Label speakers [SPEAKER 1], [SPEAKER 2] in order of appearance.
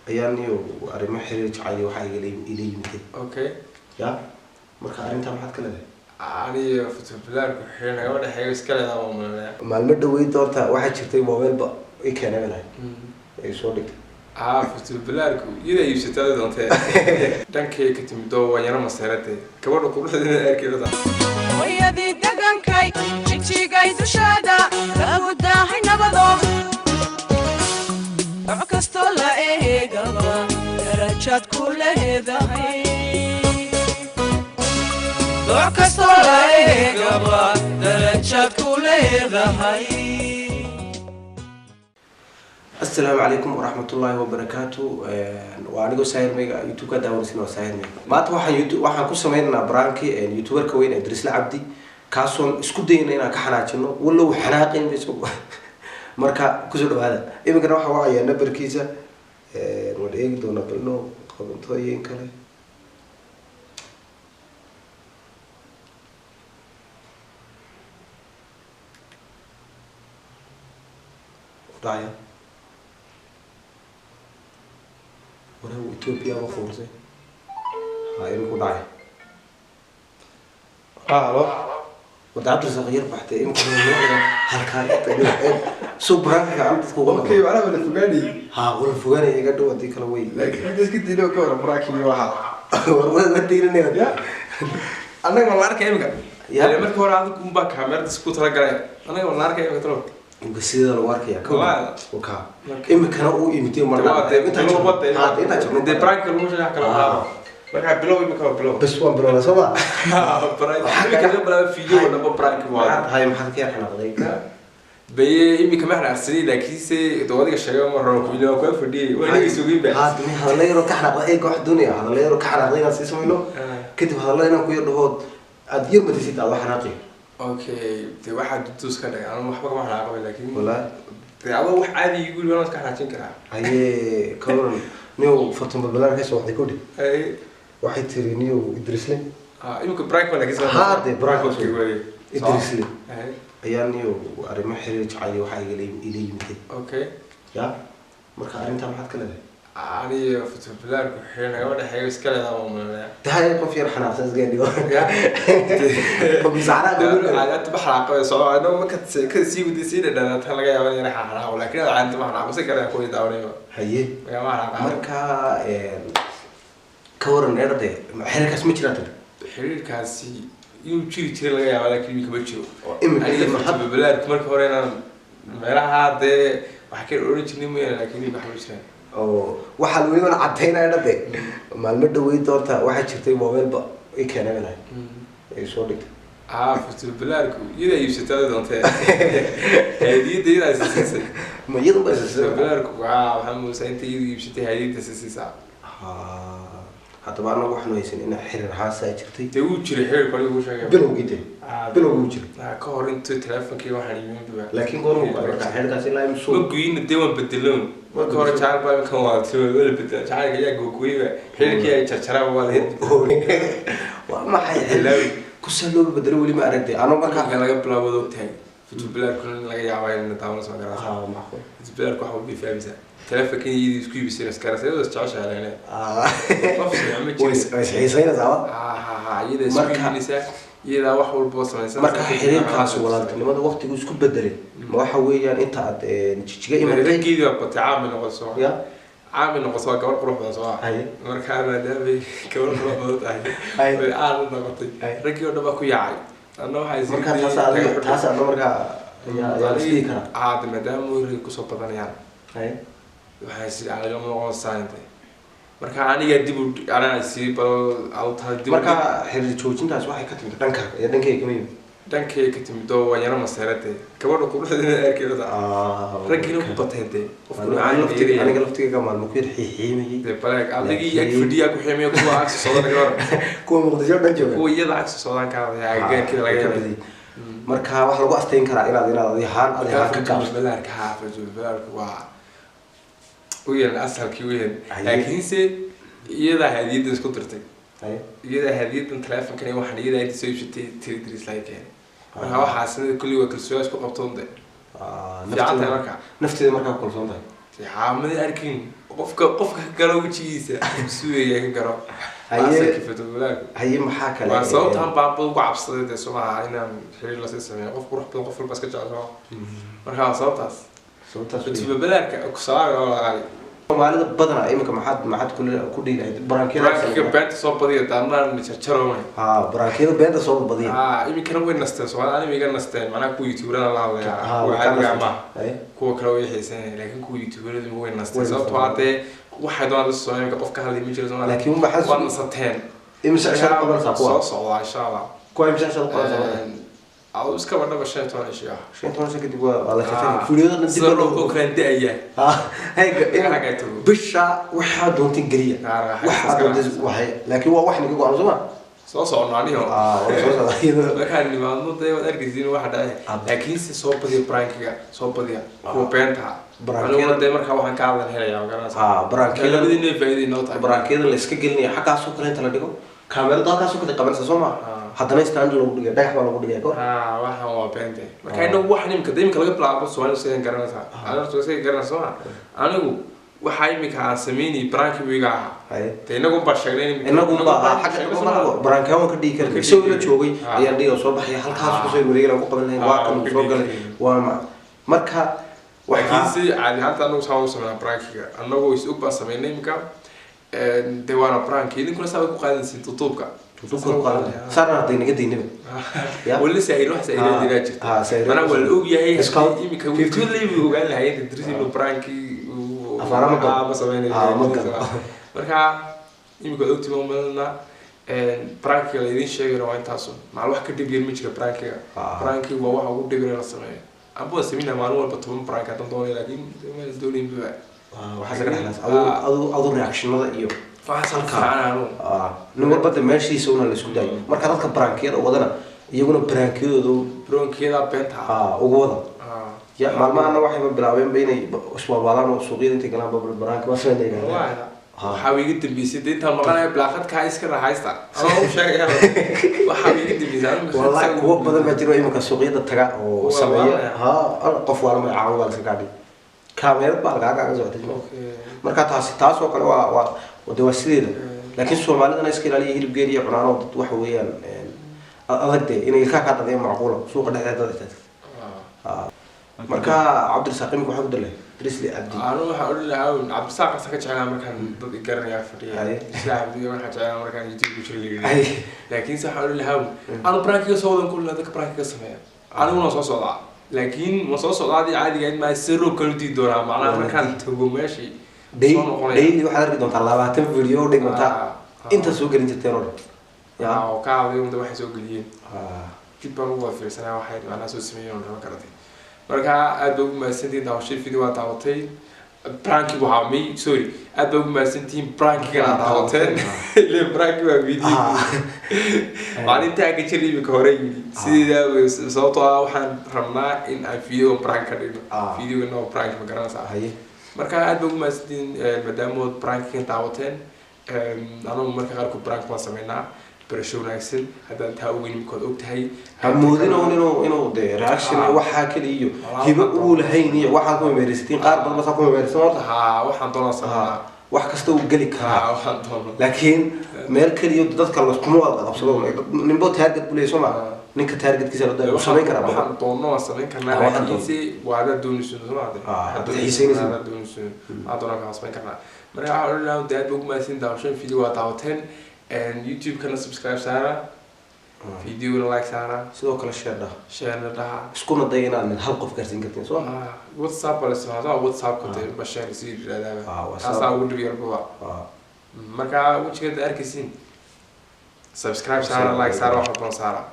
[SPEAKER 1] ayaan iyo arrimo xiriir jacayl waxa ay yimid
[SPEAKER 2] okay
[SPEAKER 1] ya marka arrinta maxaad ka leedahay
[SPEAKER 2] ani fotobilaarku xirna naga dhaxeeyo iska leedahay oo
[SPEAKER 1] maalmo dhaweyd doorta waxa jirtay mobile ay keenay ay soo dhigtay
[SPEAKER 2] fotobilaarku iyada iibsatay doontay dhankay ka timid oo wayna masaarade gabadha quruxdeeda arkeeda
[SPEAKER 3] wayadii dagankay jijigay dushada lagu daahay nabado kasto la eegaba darajad ku leedahay kasto la eegaba darajad ku leedahay.
[SPEAKER 1] السلام عليكم ورحمة الله وبركاته. وأنا ساير ميجا يوتيوب كده ورسنا ساير ميجا. ما توحى يوتيوب وحنا كوسمينا برانكي يوتيوبر كوين إدريس العبدي كاسون إسكودين هنا كحناتشنو ولا وحناقين بيسوق. مركا كوزلو هذا. إيه ممكن روح وعي أنا بركيزة وديك دونا بلنو قبل تويين كله. ضايع. وأنا إثيوبيا وخورزة هاي مكو داعي
[SPEAKER 2] الو
[SPEAKER 1] ودعبت صغير بحتى يمكن هالكان سوبرانك عم تقول
[SPEAKER 2] اوكي وانا ولا فغاني
[SPEAKER 1] ولا فغاني يقدر ودي كلا وي
[SPEAKER 2] لكن بس كنت لو كور براكي waxa
[SPEAKER 1] ودينا يا
[SPEAKER 2] anaga ma arkay imika ya markii hore aad ku ba kamerada isku tala galay anaga ma arkay imika talo
[SPEAKER 1] sida loo arkaya ka imikana uu imitay marka
[SPEAKER 2] inta loo batay inta prank lagu sheegay kala qaado marka bilow imika bilow
[SPEAKER 1] bas waan bilow soo ma
[SPEAKER 2] prank ka bilow video wala prank waa
[SPEAKER 1] hay maxaa ka xanaaqday
[SPEAKER 2] bay imika ma xanaaqsani laakiin se doodiga sheegay mar hore ku ilaa ku fadhiyay waa inay sugin baa
[SPEAKER 1] hadii hadallayro ka xanaaqday ay koox dunia hadallayro ka xanaaqday inaan sii sameeyno kadib hadallayna ku yadhood aad yirmadisid aad xanaaqay
[SPEAKER 2] okay de waxa dutus ka dhigay aan waxba kama xanaaqay laakiin
[SPEAKER 1] wala
[SPEAKER 2] de aba wax caadi igu waan ka xanaaqin karaa
[SPEAKER 1] haye koran niyo fatum balan ka soo waxday ku dhig
[SPEAKER 2] ay
[SPEAKER 1] waxay tiri niyo idrisle
[SPEAKER 2] imika break wala kiisa
[SPEAKER 1] de break
[SPEAKER 2] ko weey
[SPEAKER 1] idrisle ayaan niyo arrimo xiriir jacayl waxa ay yimid
[SPEAKER 2] okay
[SPEAKER 1] ya marka arrinta maxaad ka leedahay
[SPEAKER 2] ani fotobilaarku xirna naga dhaxeeyo iska leedahay oo
[SPEAKER 1] tahay qof yar xanaaqsan isgeeyo
[SPEAKER 2] ya
[SPEAKER 1] فبيزعلها
[SPEAKER 2] أنت بحرق صراحة أنا ما كنت سيب دي سيد أنا تلاقي يا ولي راح أحرق ولكن أنت ما حرق بس كده كوي داوني
[SPEAKER 1] هي
[SPEAKER 2] يا ما حرق
[SPEAKER 1] مركا كورن إرده حركة اسمه كذا
[SPEAKER 2] حرير كاسي يمشي تلاقي يا ولكن يكبرشوا
[SPEAKER 1] إمتى
[SPEAKER 2] أنا fotobilaarku marka hore inaan meelaha de wax ka original ma laakiin baxwaysan
[SPEAKER 1] oo waxa lagu leeyahay cadeynaa irade maalmo dhaweyd doorta waxa jirtay mobile ba ay keenay ay soo dhigtay
[SPEAKER 2] fotobilaarku iyada iibsatay doontay hadiyada iyada siisay
[SPEAKER 1] ma iyada ba
[SPEAKER 2] fotobilaarku waxa muusan inta iyada iibsatay hadiyada siisay
[SPEAKER 1] hadda baan waxaan haysan in xiriir haasa jirtay
[SPEAKER 2] de uu jiray xiriir kale uu sheegay
[SPEAKER 1] bilowgii bilowgii jiray
[SPEAKER 2] ka hor intuu telefonkii waxaan iibin
[SPEAKER 1] laakiin goorma marka xiriirkaas ilaa imsuu
[SPEAKER 2] ma goyn deewan bedeloon marka hore jaal baa kan waa tii wala bedel jaalka yaa gogoyba xiriirkii ay jarjaraba waa
[SPEAKER 1] waa maxay xilaawi ku saloo bedelo wali ma aragtay ano marka
[SPEAKER 2] laga bilaabo tahay fotobilaarku laga yaabaa in daawan soo garaa
[SPEAKER 1] maxay
[SPEAKER 2] fotobilaarku waxa uu bifaamisa telefonkii iyadii isku iibisay iskaraasayda jeceshahay
[SPEAKER 1] way xiisayna sawa
[SPEAKER 2] iyada isku iibinaysa iyada wax walba samaysan
[SPEAKER 1] marka xiriirkaas walaaltinimada waqtigu isku bedelay ma waxa weeyaan inta aad jijiga imaatay
[SPEAKER 2] geediga qotay caamil noqoso
[SPEAKER 1] ya
[SPEAKER 2] caamil noqoso gabar qurux badan soo
[SPEAKER 1] hay
[SPEAKER 2] marka maadaama gabar qurux badan tahay ay aad noqotay ragii oo dhaba ku yaacay anoo waxay
[SPEAKER 1] marka taas aad marka yaa istii kara
[SPEAKER 2] maadaama uu ku soo badanayaan
[SPEAKER 1] hay
[SPEAKER 2] waxay si laga muuqan saayntay marka aniga dib u arana si bal aw tahay dib
[SPEAKER 1] marka xiriir joojintaas waxay ka timid dhankayga ma yimid
[SPEAKER 2] dhankay ka timid oo wayna masaarade gabadha quruxdeeda arkeeda ragina ku batayde qofku
[SPEAKER 1] aniga laftiga maalmo ku yar xiixiimayay
[SPEAKER 2] de balaag adigi yak fidiya ku xiimeeyo kuwa aksi soo daga hor
[SPEAKER 1] kuwa muqdisho dhan jooga
[SPEAKER 2] kuwa iyada aksi soo dan ka gaarkii laga yaabay
[SPEAKER 1] marka wax lagu asteyn karaa inaad yahaan ka gaabto
[SPEAKER 2] bilaarka bilaarku waa ويا الأسهل كيوين لكن سي يدا هديد نسكت درتك يدا هديد من ثلاثة كان يوم حني يدا يتسوي شيء تدريس لايك يعني هو حاسس كل وقت السؤال سكوا قبضون ده
[SPEAKER 1] نفتي مركع كل صوت
[SPEAKER 2] عامل أركين قف كلو وجيسة سوية كرو
[SPEAKER 1] هي
[SPEAKER 2] كيف تقول
[SPEAKER 1] هي محاكا لك
[SPEAKER 2] وصوت هم بعض وعبص ده سمع هنا حرير لسه يعني قف بروح بس كده مرة صوتها تبى بلاك كسار ولا عادي
[SPEAKER 1] Soomaalida badan imika maxaad ku dhiilayd
[SPEAKER 2] barankiyada beenta soo badiya daamaan nijarjaro
[SPEAKER 1] barankiyada beenta soo badiya
[SPEAKER 2] imikana way nasteen Soomaaliya imiga nasteen macnaha ku YouTuberada la hadlaya kuwa caadiga ma kuwa kale way xiisanayaan laakiin kuwa YouTuberada way nasteen sababtoo ah waxay doonaan soo imika qof ka hadlay ma jiro Soomaaliya
[SPEAKER 1] laakiin ma xas
[SPEAKER 2] waa nasateen
[SPEAKER 1] imisa shaqo qabanaysaa kuwa
[SPEAKER 2] soo socda insha Allah
[SPEAKER 1] kuwa imisa shaqo qabanaysaa
[SPEAKER 2] أو إسكا بدنا بشين توني شيء.
[SPEAKER 1] شين توني شيء كده والله شفتني فيديو ده
[SPEAKER 2] صار له كوكرين دقيقة.
[SPEAKER 1] هيك بشة واحد دون تنقريه. واحد دون واحد لكن هو واحد يقول على زمان.
[SPEAKER 2] صوصنا عليهم.
[SPEAKER 1] صوصنا.
[SPEAKER 2] لكن اللي ما عنده ده وأرجع زين واحد لكن صوب بدي برانكيا صوب بدي هو بنتها. برانكيا. أنا ده مركب واحد كابل هلا يا مكان.
[SPEAKER 1] برانكيا.
[SPEAKER 2] لا بدي نفيد نوتها.
[SPEAKER 1] برانكيا اللي إسكجلني حكى سكرين تلاقيه. كاميرا ده كاسو كده قبل سوما. haddana stand lagu dhigay dhagax baa lagu dhigay
[SPEAKER 2] waxaan waa beente marka inuu wax nimka deemka laga bilaabo Soomaaliya sideen garanaysa anartu sideen garanaysa anigu waxa imika aan sameeyay prank wiiga inagu ba sheegnay
[SPEAKER 1] inagu ba xaq inagu prank aan ka dhigi karin soo ila joogay ayaan dhigo soo baxay halkaas ku soo wareegay lagu qaban lahayn waa kan soo galay waa marka
[SPEAKER 2] waxa si caadi hanta anagu soo sameeyay prankiga anagu is u ba sameeyay imika de waana prank idinkuna sabab ku qaadanaysan YouTube-ka صار دينا قدينا ولا سائل واحد سائل دينا جت أنا ولا أوجي هي إمي كوي كل اللي بيقول لها هي تدرسي إنه برانكي
[SPEAKER 1] أفرام
[SPEAKER 2] بس أمانة مركا إمي كوي أكتب مالنا برانكي اللي يدين شيء رواه تاسون مع الواحد كده بيرمي شيء برانكي وواحد هو ده بيرمي السماء أبو سمينا معلومة بتوم برانكي تنطوني لكن ما يزدوني بقى
[SPEAKER 1] وحسب الحلاس أو رياكشن هذا إيوه
[SPEAKER 2] فحصل كعانو
[SPEAKER 1] نمر بدل ماشي سونا السوداء مركز هذا برانكير وضنا يقولون برانكير
[SPEAKER 2] برانكير بنتها
[SPEAKER 1] ووضا يا ما أنا واحد بلعبين بيني أسبوع بعدين وسوقين أنت كلام بقول برانك ما سوينا
[SPEAKER 2] يعني حاوي جدا بيسيد أنت المقالة بلاخد كايس كره هايستا أنا مش شايف وحاوي جدا بيسان
[SPEAKER 1] والله هو بدل ما تروح يمكن سوقين تتجا وسمية قفوا على ما يعاونوا على سكادي كاميرا بالغاغا زوجتي مركز تاس وكان ودوسيله لكن Soomaalida ay iska ilaaliyeen hilib geeriya cunaano dad wax weeyaan adagtay inay ka qaadadeen macquul suuqa dhexdeeda marka Cabdirasaaq imku waxa u dalay Drisli Abdi
[SPEAKER 2] aanu waxa u lahaa Cabdirasaaq ka jeclaa markan dad garanaya fadhiya Drisli Abdi waxa jeclaa markan YouTube ku jiray laakiin sax u lahaa aanu prankiga soo wadan kullu dadka prankiga sameeya aanu soo socdaa laakiin ma soo socdaadii caadiga ma sirro kala diidora macnaha markan tago meeshii daily waxaad arki doontaa 20 video dhigmata inta soo gelin jirteen oo yaa oo ka hadlay inta wax soo geliyeen dib baan ugu fiirsanaa waxay macnaha soo sameeyeen oo karatay marka aad ugu maasantiin daawashada video waa daawatay prank waxa mi sorry aad ugu maasantiin prank kana daawateen ile prank waa video maalinta ka jiray ka hore sida sababtoo ah waxaan rabnaa in aan video prank ka dhigno video no prank ma garanaysaa marka aad ugu maasantiin maadaama prank kan daawateen anagu marka qaar ku prank ma sameynaa برشو ناكسن هذا تهاوين كود أكتهاي
[SPEAKER 1] همودين إنه ده reaction واحد كده يو هيبقى أول هيني واحد كم يمارسين قارب بس كم يمارسين
[SPEAKER 2] واحد طلع صح
[SPEAKER 1] واحد كستو قلك لكن ميركل يود تذكر بس كم واحد أبصرهم نبغى تارجت بوليس وما نك تارجت كذا ده وسمين كرا
[SPEAKER 2] واحد طلنا سمين كنا لكنسي وهذا دون سنة هذا هذا دون سنة هذا أنا كاسمين كنا مرة أقول لهم ده بقول ما سين داوشين فيديو واتاوتين YouTube كنا سبسكرايب سارة فيديو لايك سارة
[SPEAKER 1] سو كلا شير ده
[SPEAKER 2] شكون
[SPEAKER 1] ضينا من حلقة فكرتين كتير صح
[SPEAKER 2] واتساب ولا سمعت واتساب كنت بشير يصير هذا أصلا أقول لي يربوا مركا وش كده أركسين سبسكرايب سارة لايك سارة وحبنا سارة